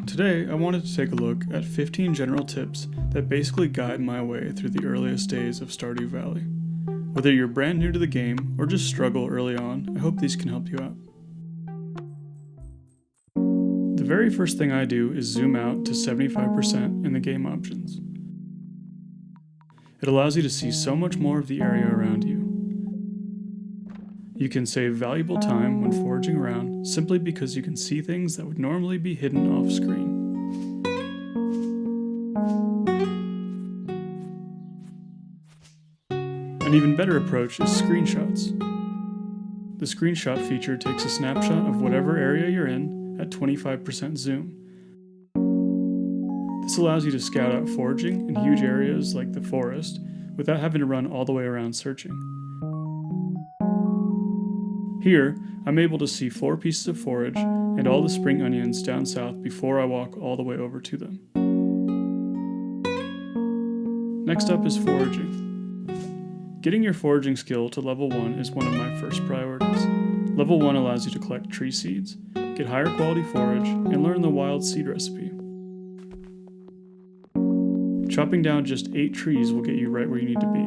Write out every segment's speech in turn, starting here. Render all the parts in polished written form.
Today, I wanted to take a look at 15 general tips that basically guide my way through the earliest days of Stardew Valley. Whether you're brand new to the game or just struggle early on, I hope these can help you out. The very first thing I do is zoom out to 75% in the game options. It allows you to see so much more of the area around you. You can save valuable time when foraging around simply because you can see things that would normally be hidden off screen. An even better approach is screenshots. The screenshot feature takes a snapshot of whatever area you're in at 25% zoom. This allows you to scout out foraging in huge areas like the forest without having to run all the way around searching. Here, I'm able to see 4 pieces of forage and all the spring onions down south before I walk all the way over to them. Next up is foraging. Getting your foraging skill to level 1 is one of my first priorities. Level 1 allows you to collect tree seeds, get higher quality forage, and learn the wild seed recipe. Chopping down just 8 trees will get you right where you need to be.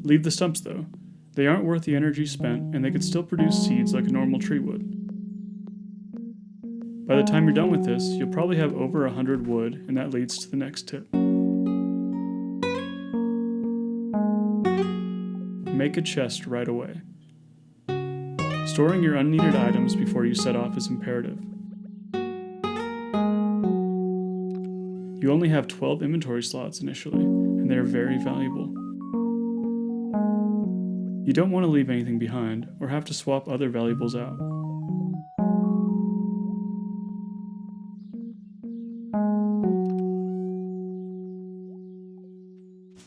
Leave the stumps though. They aren't worth the energy spent, and they could still produce seeds like a normal tree would. By the time you're done with this, you'll probably have over 100 wood, and that leads to the next tip. Make a chest right away. Storing your unneeded items before you set off is imperative. You only have 12 inventory slots initially, and they are very valuable. You don't want to leave anything behind, or have to swap other valuables out.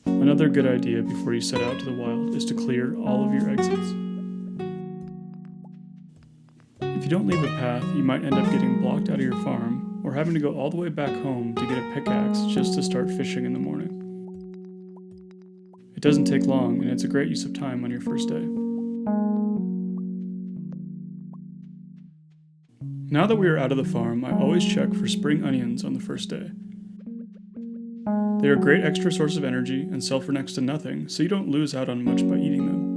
Another good idea before you set out to the wild is to clear all of your exits. If you don't leave a path, you might end up getting blocked out of your farm, or having to go all the way back home to get a pickaxe just to start fishing in the morning. It doesn't take long, and it's a great use of time on your first day. Now that we are out of the farm, I always check for spring onions on the first day. They are a great extra source of energy and sell for next to nothing, so you don't lose out on much by eating them.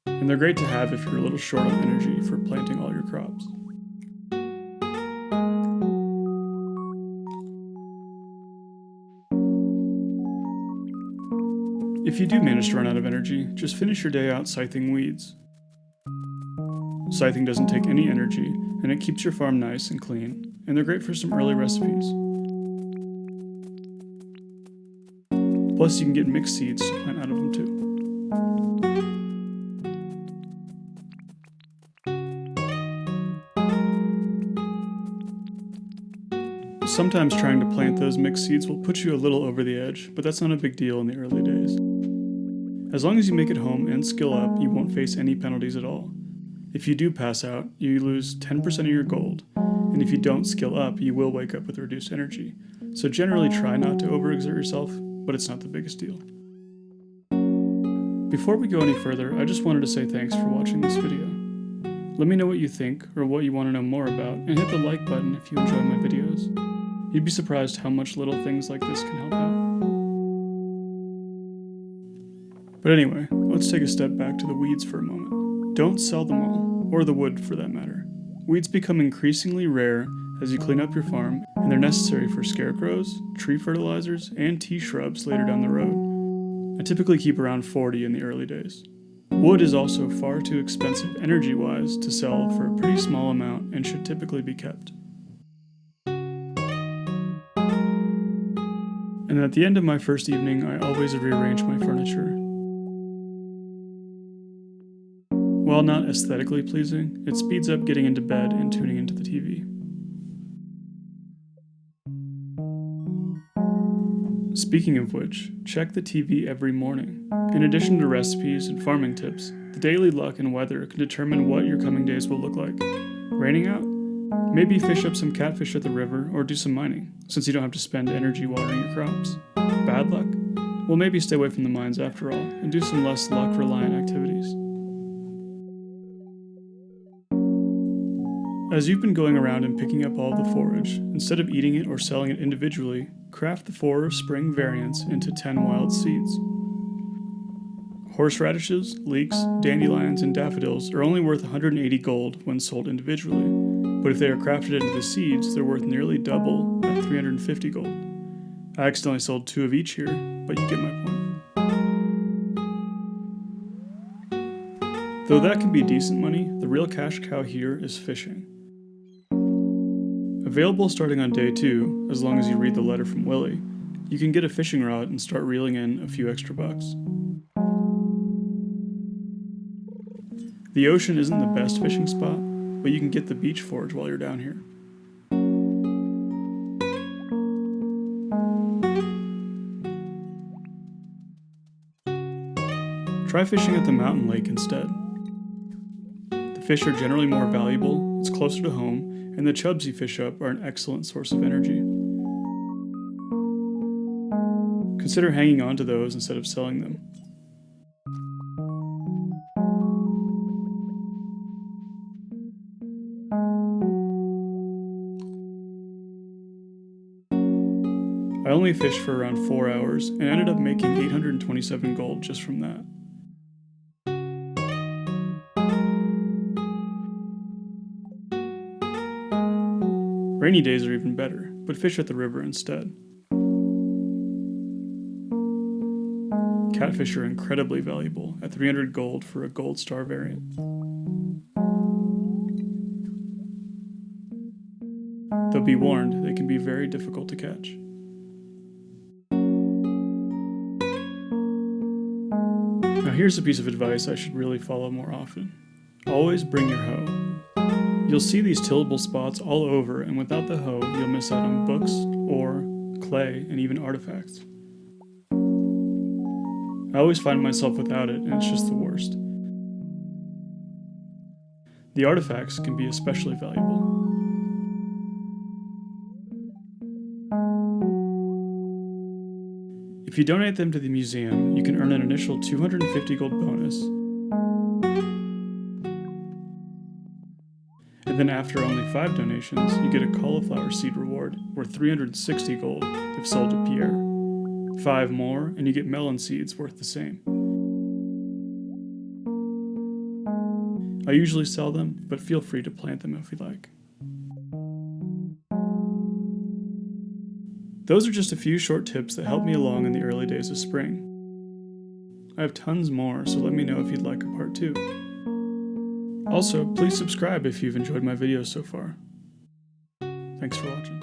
And they're great to have if you're a little short on energy for planting all your crops. If you do manage to run out of energy, just finish your day out scything weeds. Scything doesn't take any energy, and it keeps your farm nice and clean, and they're great for some early recipes. Plus, you can get mixed seeds to plant out of them too. Sometimes trying to plant those mixed seeds will put you a little over the edge, but that's not a big deal in the early days. As long as you make it home and skill up, you won't face any penalties at all. If you do pass out, you lose 10% of your gold, and if you don't skill up, you will wake up with reduced energy. So generally try not to overexert yourself, but it's not the biggest deal. Before we go any further, I just wanted to say thanks for watching this video. Let me know what you think or what you want to know more about, and hit the like button if you enjoy my videos. You'd be surprised how much little things like this can help out. But anyway, let's take a step back to the weeds for a moment. Don't sell them all, or the wood for that matter. Weeds become increasingly rare as you clean up your farm, and they're necessary for scarecrows, tree fertilizers, and tea shrubs later down the road. I typically keep around 40 in the early days. Wood is also far too expensive energy-wise to sell for a pretty small amount and should typically be kept. And at the end of my first evening, I always rearrange my furniture. While not aesthetically pleasing, it speeds up getting into bed and tuning into the TV. Speaking of which, check the TV every morning. In addition to recipes and farming tips, the daily luck and weather can determine what your coming days will look like. Raining out? Maybe fish up some catfish at the river or do some mining, since you don't have to spend energy watering your crops. Bad luck? Well, maybe stay away from the mines after all, and do some less luck-reliant activities. As you've been going around and picking up all the forage, instead of eating it or selling it individually, craft the 4 spring variants into 10 wild seeds. Horseradishes, leeks, dandelions, and daffodils are only worth 180 gold when sold individually, but if they are crafted into the seeds, they're worth nearly double at 350 gold. I accidentally sold 2 of each here, but you get my point. Though that can be decent money, the real cash cow here is fishing. Available starting on day 2, as long as you read the letter from Willie, you can get a fishing rod and start reeling in a few extra bucks. The ocean isn't the best fishing spot, but you can get the beach forage while you're down here. Try fishing at the mountain lake instead. The fish are generally more valuable, it's closer to home, and the chubs you fish up are an excellent source of energy. Consider hanging on to those instead of selling them. I only fished for around 4 hours and ended up making 827 gold just from that. Rainy days are even better, but fish at the river instead. Catfish are incredibly valuable at 300 gold for a gold star variant. Though be warned, they can be very difficult to catch. Now here's a piece of advice I should really follow more often. Always bring your hoe. You'll see these tillable spots all over, and without the hoe, you'll miss out on books, ore, clay, and even artifacts. I always find myself without it, and it's just the worst. The artifacts can be especially valuable. If you donate them to the museum, you can earn an initial 250 gold bonus, and then after only 5 donations, you get a cauliflower seed reward worth 360 gold if sold to Pierre. 5 more, and you get melon seeds worth the same. I usually sell them, but feel free to plant them if you like. Those are just a few short tips that helped me along in the early days of spring. I have tons more, so let me know if you'd like a part 2. Also, please subscribe if you've enjoyed my videos so far. Thanks for watching.